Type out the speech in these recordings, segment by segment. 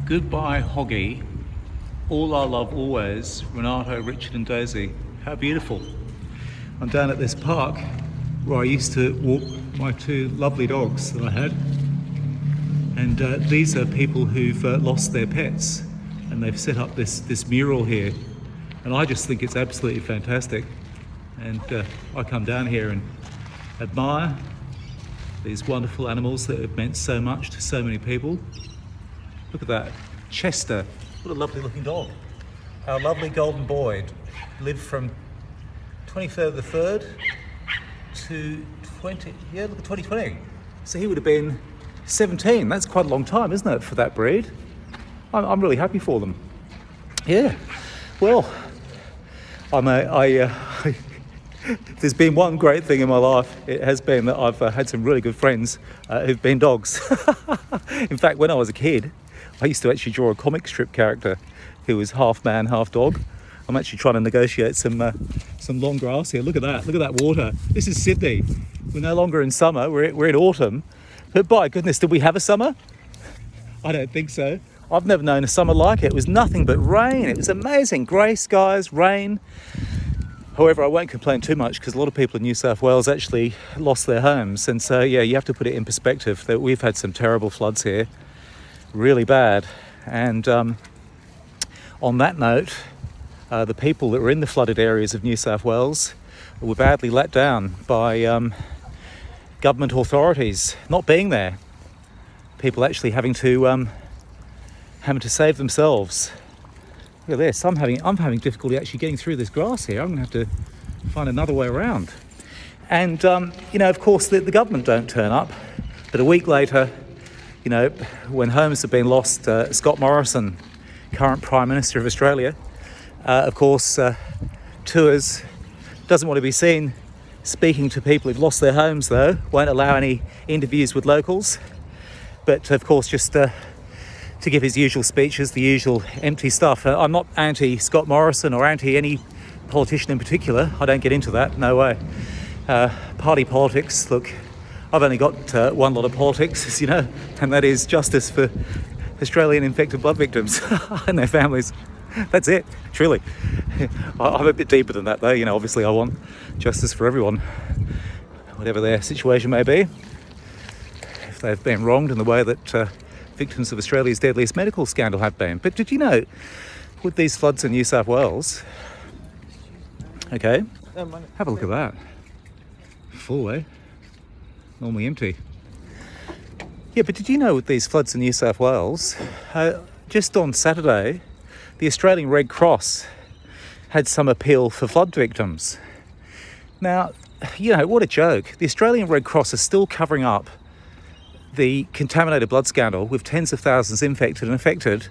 Goodbye, Hoggy. All our love always, Renato, Richard and Daisy. How beautiful. I'm down at this park where I used to walk my two lovely dogs that I had. And these are people who've lost their pets, and they've set up this mural here. And I just think it's absolutely fantastic. And I come down here and admire these wonderful animals that have meant so much to so many people. Look at that, Chester. What a lovely looking dog. Our lovely golden boy lived from 23rd of the 3rd to 2020. So he would have been 17. That's quite a long time, isn't it, for that breed? I'm really happy for them. Yeah, well, there's been one great thing in my life. It has been that I've had some really good friends who've been dogs. In fact, when I was a kid, I used to actually draw a comic strip character who was half man, half dog. I'm actually trying to negotiate some long grass here. Look at that water. This is Sydney. We're no longer in summer, we're in autumn. But by goodness, did we have a summer? I don't think so. I've never known a summer like it. It was nothing but rain. It was amazing. Grey skies, rain. However, I won't complain too much because a lot of people in New South Wales actually lost their homes. And so, yeah, you have to put it in perspective that we've had some terrible floods here. Really bad. And on that note, the people that were in the flooded areas of New South Wales were badly let down by government authorities not being there. People actually having to save themselves. Look at this. I'm having difficulty actually getting through this grass here. I'm going to have to find another way around. And of course, the government don't turn up. But a week later, when homes have been lost, Scott Morrison, current Prime Minister of Australia, of course, tours, doesn't want to be seen speaking to people who've lost their homes, though, won't allow any interviews with locals. But of course, just to give his usual speeches, the usual empty stuff. I'm not anti-Scott Morrison or anti any politician in particular. I don't get into that, no way. Party politics, look, I've only got one lot of politics, as you know, and that is justice for Australian infected blood victims and their families. That's it, truly. I'm a bit deeper than that, though. Obviously I want justice for everyone, whatever their situation may be. If they've been wronged in the way that victims of Australia's deadliest medical scandal have been. But did you know, with these floods in New South Wales, okay, have a look at that. Full, eh? Normally empty. Yeah, but did you know with these floods in New South Wales, just on Saturday, the Australian Red Cross had some appeal for flood victims. Now, what a joke. The Australian Red Cross is still covering up the contaminated blood scandal with tens of thousands infected and affected,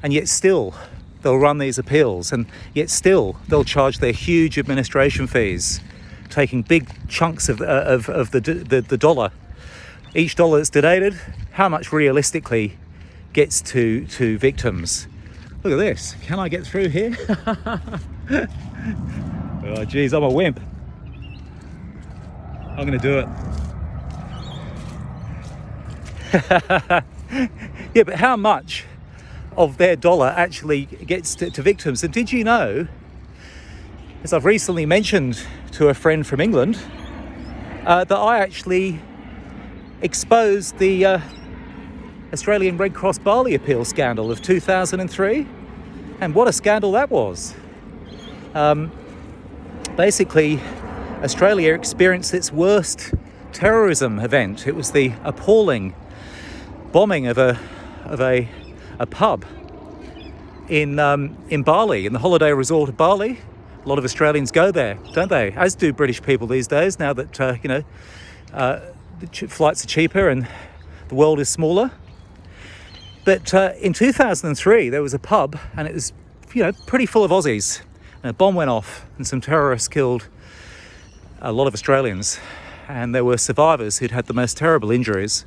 and yet still they'll run these appeals, and yet still they'll charge their huge administration fees, taking big chunks of the dollar. Each dollar that's donated, how much realistically gets to victims? Look at this. Can I get through here? Oh, geez, I'm a wimp. I'm going to do it. Yeah, but how much of their dollar actually gets to victims? And did you know, as I've recently mentioned to a friend from England, that I actually exposed the Australian Red Cross Bali Appeal scandal of 2003, and what a scandal that was. Basically, Australia experienced its worst terrorism event. It was the appalling bombing of a pub in Bali, in the holiday resort of Bali. A lot of Australians go there, don't they? As do British people these days, now that the flights are cheaper and the world is smaller. But in 2003, there was a pub, and it was, pretty full of Aussies. And a bomb went off, and some terrorists killed a lot of Australians. And there were survivors who'd had the most terrible injuries.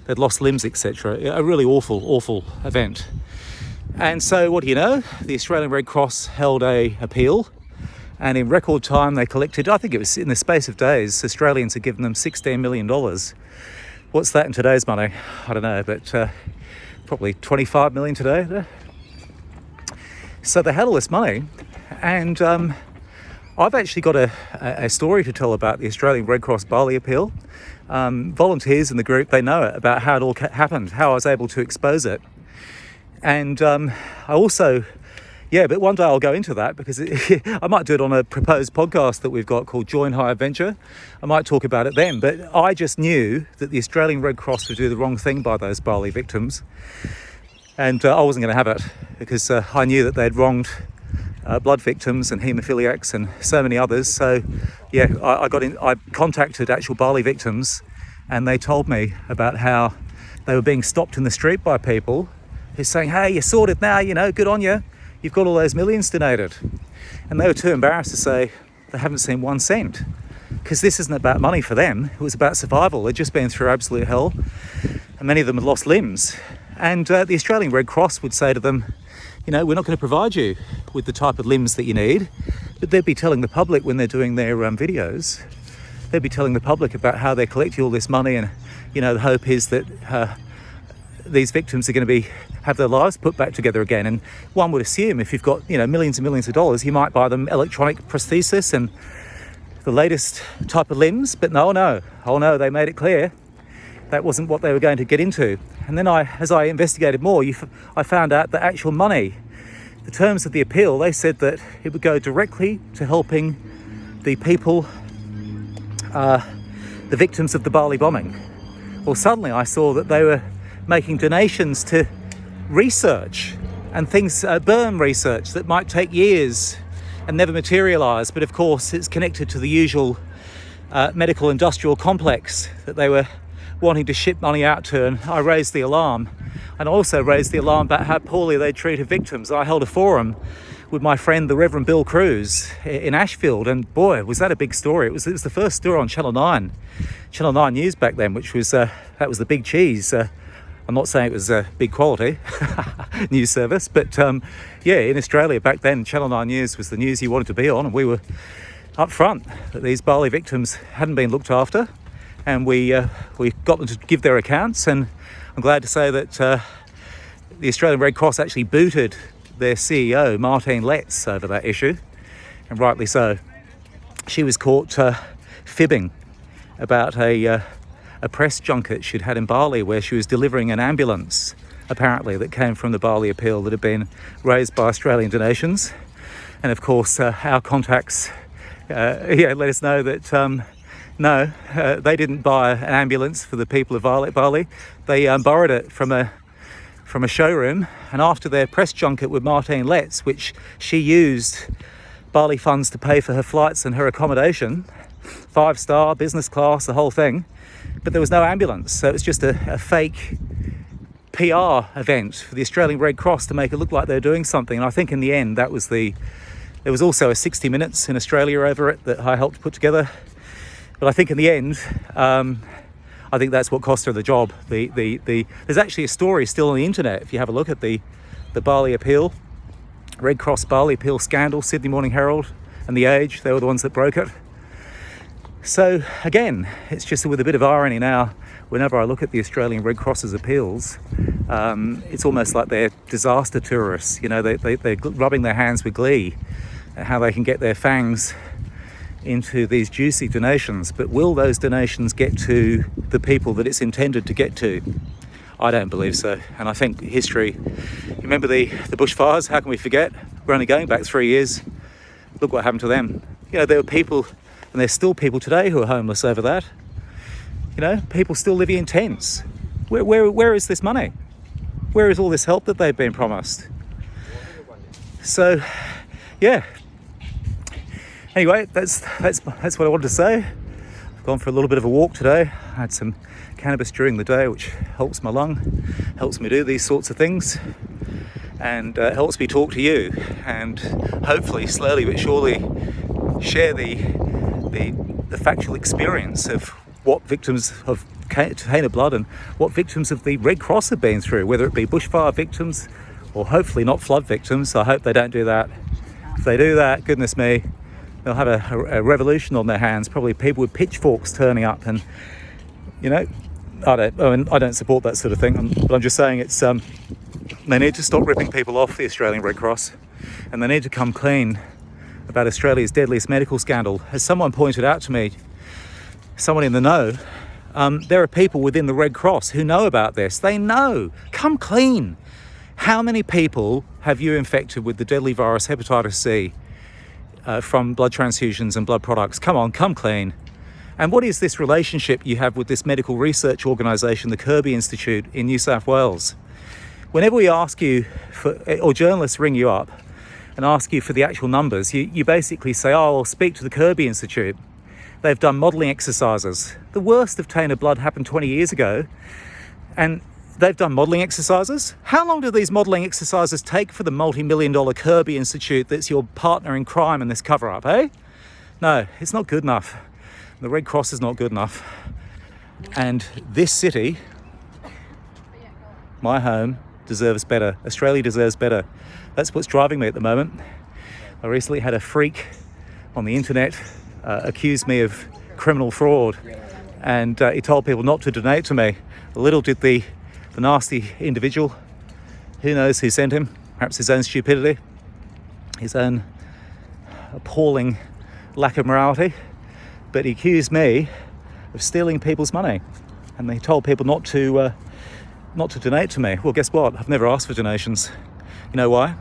They'd lost limbs, etc. A really awful event. And so, what do you know? The Australian Red Cross held a appeal, and in record time they collected, I think it was in the space of days, Australians had given them $16 million. What's that in today's money? I don't know, but probably 25 million today. So they had all this money, and I've actually got a story to tell about the Australian Red Cross Bali Appeal. Volunteers in the group, they know it, about how it all happened, how I was able to expose it. And I also, but one day I'll go into that, because I might do it on a proposed podcast that we've got called Join High Adventure. I might talk about it then, but I just knew that the Australian Red Cross would do the wrong thing by those Bali victims. And I wasn't going to have it, because I knew that they'd wronged blood victims and haemophiliacs and so many others. So I contacted actual Bali victims, and they told me about how they were being stopped in the street by people who's saying, hey, you're sorted now, good on you, you've got all those millions donated. And they were too embarrassed to say they haven't seen 1 cent, because this isn't about money for them, it was about survival. They'd just been through absolute hell, and many of them had lost limbs. And the Australian Red Cross would say to them, we're not going to provide you with the type of limbs that you need. But they'd be telling the public, when they're doing their videos, they'd be telling the public about how they're collecting all this money, and the hope is that these victims are going to have their lives put back together again. And one would assume, if you've got millions and millions of dollars, you might buy them electronic prosthesis and the latest type of limbs. But no, they made it clear that wasn't what they were going to get into. And then as I investigated more, I found out that actual money, the terms of the appeal, they said that it would go directly to helping the people, the victims of the Bali bombing. Well, suddenly I saw that they were making donations to research and things, burn research that might take years and never materialise. But of course, it's connected to the usual medical industrial complex that they were wanting to ship money out to. And I raised the alarm, and also raised the alarm about how poorly they treated victims. I held a forum with my friend, the Reverend Bill Cruz, in Ashfield, and boy, was that a big story. It was the first story on Channel 9 News back then, which was that was the big cheese. I'm not saying it was big quality news service, but in Australia back then, Channel 9 News was the news you wanted to be on, and we were up front that these Bali victims hadn't been looked after. And we got them to give their accounts, and I'm glad to say that the Australian Red Cross actually booted their CEO, Martine Letts, over that issue, and rightly so. She was caught fibbing about a press junket she'd had in Bali, where she was delivering an ambulance, apparently, that came from the Bali Appeal that had been raised by Australian donations. And of course, our contacts let us know that no, they didn't buy an ambulance for the people of Bali. They borrowed it from a showroom, and after their press junket with Martine Letts, which she used Bali funds to pay for her flights and her accommodation, 5-star, business class, the whole thing, but there was no ambulance. So it was just a fake PR event for the Australian Red Cross to make it look like they're doing something. And I think in the end, there was also a 60 Minutes in Australia over it that I helped put together. But I think in the end, I think that's what cost her the job. There's actually a story still on the internet, if you have a look at the Bali Appeal, Red Cross Bali Appeal scandal. Sydney Morning Herald and The Age, they were the ones that broke it. So again, it's just with a bit of irony now, whenever I look at the Australian Red Cross's appeals, it's almost like they're disaster tourists. They're rubbing their hands with glee at how they can get their fangs into these juicy donations. But will those donations get to the people that it's intended to get to? I don't believe so. And I think history, remember the bushfires? How can we forget? We're only going back 3 years. Look what happened to them. There were people, and there's still people today who are homeless over that. People still living in tents. Where is this money? Where is all this help that they've been promised? So anyway, that's what I wanted to say. I've gone for a little bit of a walk today. I had some cannabis during the day, which helps my lung, helps me do these sorts of things, and helps me talk to you, and hopefully slowly but surely share the factual experience of what victims of tainted blood and what victims of the Red Cross have been through, whether it be bushfire victims or hopefully not flood victims. I hope they don't do that. If they do that, goodness me, they'll have a revolution on their hands, probably people with pitchforks turning up and, I don't support that sort of thing, but I'm just saying it's they need to stop ripping people off, the Australian Red Cross, and they need to come clean about Australia's deadliest medical scandal. As someone pointed out to me, someone in the know, there are people within the Red Cross who know about this. They know. Come clean. How many people have you infected with the deadly virus hepatitis C from blood transfusions and blood products? Come on, come clean. And what is this relationship you have with this medical research organisation, the Kirby Institute in New South Wales? Whenever we ask you for, or journalists ring you up and ask you for the actual numbers, you basically say, oh, I'll speak to the Kirby Institute. They've done modelling exercises. The worst of tainted blood happened 20 years ago, and they've done modelling exercises. How long do these modelling exercises take for the multi-million-dollar Kirby Institute that's your partner in crime in this cover-up, eh? No, it's not good enough. The Red Cross is not good enough. And this city, my home, deserves better. Australia deserves better. That's what's driving me at the moment. I recently had a freak on the internet accuse me of criminal fraud, and he told people not to donate to me. Little did the nasty individual, who knows who sent him, perhaps his own stupidity, his own appalling lack of morality, but he accused me of stealing people's money, and he told people not to donate to me. Well, guess what? I've never asked for donations. You know why?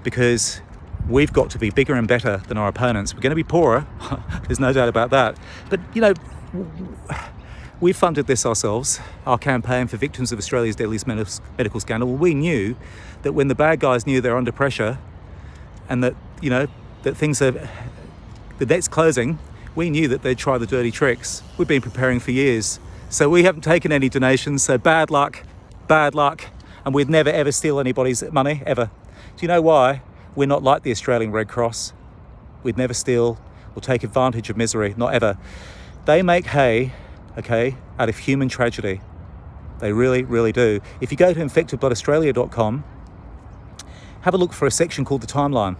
Because we've got to be bigger and better than our opponents. We're going to be poorer, there's no doubt about that. But, you know, we funded this ourselves, our campaign for victims of Australia's deadliest medical scandal. We knew that when the bad guys knew they're under pressure and that, you know, that the net's closing, we knew that they'd try the dirty tricks. We've been preparing for years. So we haven't taken any donations, so bad luck, and we'd never ever steal anybody's money, ever. Do you know why? We're not like the Australian Red Cross. We'd never steal or take advantage of misery, not ever. They make hay, okay, out of human tragedy. They really, really do. If you go to infectedbloodaustralia.com, have a look for a section called the timeline.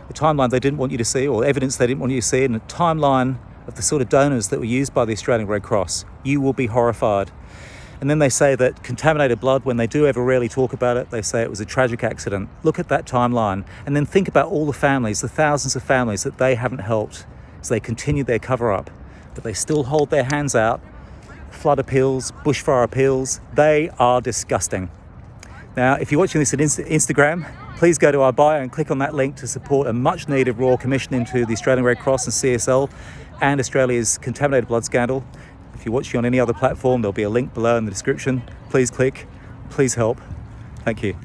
The timeline they didn't want you to see, or evidence they didn't want you to see, and a timeline of the sort of donors that were used by the Australian Red Cross. You will be horrified. And then they say that contaminated blood, when they do ever rarely talk about it, they say it was a tragic accident. Look at that timeline, and then think about all the families, the thousands of families that they haven't helped as they continue their cover-up, but they still hold their hands out. Flood appeals, bushfire appeals, they are disgusting. Now, if you're watching this on Instagram, please go to our bio and click on that link to support a much-needed Royal Commission into the Australian Red Cross and CSL and Australia's contaminated blood scandal. If you're watching on any other platform, there'll be a link below in the description. Please click, please help. Thank you.